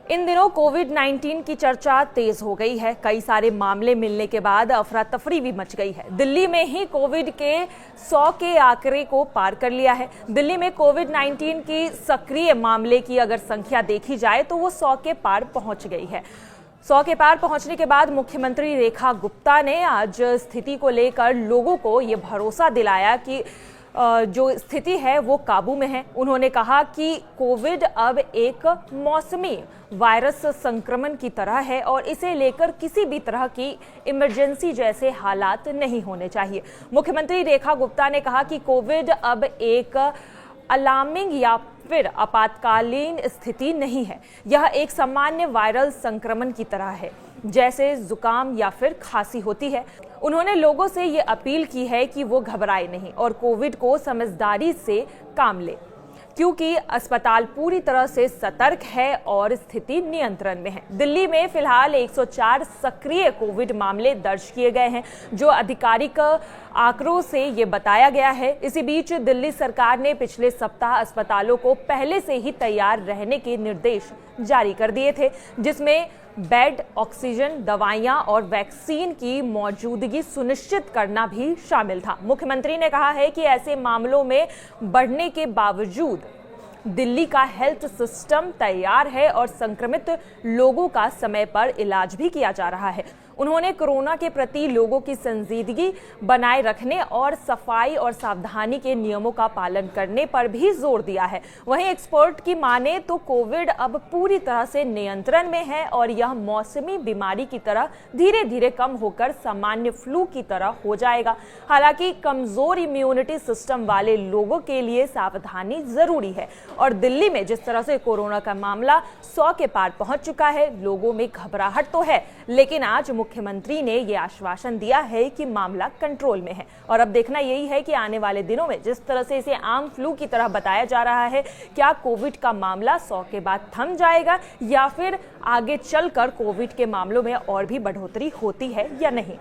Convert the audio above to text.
इन दिनों कोविड-19 की चर्चा तेज हो गई है। कई सारे मामले मिलने के बाद अफरा तफरी भी मच गई है। दिल्ली में ही कोविड के 100 के आंकड़े को पार कर लिया है। दिल्ली में कोविड-19 की सक्रिय मामले की अगर संख्या देखी जाए तो वो 100 के पार पहुंच गई है। 100 के पार पहुंचने के बाद मुख्यमंत्री रेखा गुप्ता ने आज स्थिति को लेकर लोगों को ये भरोसा दिलाया कि जो स्थिति है वो काबू में है। उन्होंने कहा कि कोविड अब एक मौसमी वायरस संक्रमण की तरह है और इसे लेकर किसी भी तरह की इमरजेंसी जैसे हालात नहीं होने चाहिए। मुख्यमंत्री रेखा गुप्ता ने कहा कि कोविड अब एक अलार्मिंग या फिर आपातकालीन स्थिति नहीं है। यह एक सामान्य वायरल संक्रमण की तरह है, जैसे जुकाम या फिर खांसी होती है। उन्होंने लोगों से ये अपील की है कि वो घबराए नहीं और कोविड को समझदारी से काम ले, क्योंकि अस्पताल पूरी तरह से सतर्क है और स्थिति नियंत्रण में है। दिल्ली में फिलहाल 104 सक्रिय कोविड मामले दर्ज किए गए हैं, जो आधिकारिक आंकड़ों से ये बताया गया है। इसी बीच दिल्ली सरकार ने पिछले सप्ताह अस्पतालों को पहले से ही तैयार रहने के निर्देश जारी कर दिए थे, जिसमें बेड, ऑक्सीजन, दवाइयां और वैक्सीन की मौजूदगी सुनिश्चित करना भी शामिल था। मुख्यमंत्री ने कहा है कि ऐसे मामलों में बढ़ने के बावजूद दिल्ली का हेल्थ सिस्टम तैयार है और संक्रमित लोगों का समय पर इलाज भी किया जा रहा है। उन्होंने कोरोना के प्रति लोगों की संजीदगी बनाए रखने और सफाई और सावधानी के नियमों का पालन करने पर भी जोर दिया है। वहीं एक्सपर्ट की माने तो कोविड अब पूरी तरह से नियंत्रण में है और यह मौसमी बीमारी की तरह धीरे धीरे कम होकर सामान्य फ्लू की तरह हो जाएगा। हालांकि कमजोर इम्यूनिटी सिस्टम वाले लोगों के लिए सावधानी जरूरी है और दिल्ली में जिस तरह से कोरोना का मामला 100 के पार पहुंच चुका है, लोगों में घबराहट तो है, लेकिन आज मुख्यमंत्री ने यह आश्वासन दिया है कि मामला कंट्रोल में है। और अब देखना यही है कि आने वाले दिनों में जिस तरह से इसे आम फ्लू की तरह बताया जा रहा है, क्या कोविड का मामला 100 के बाद थम जाएगा या फिर आगे चलकर कोविड के मामलों में और भी बढ़ोतरी होती है या नहीं।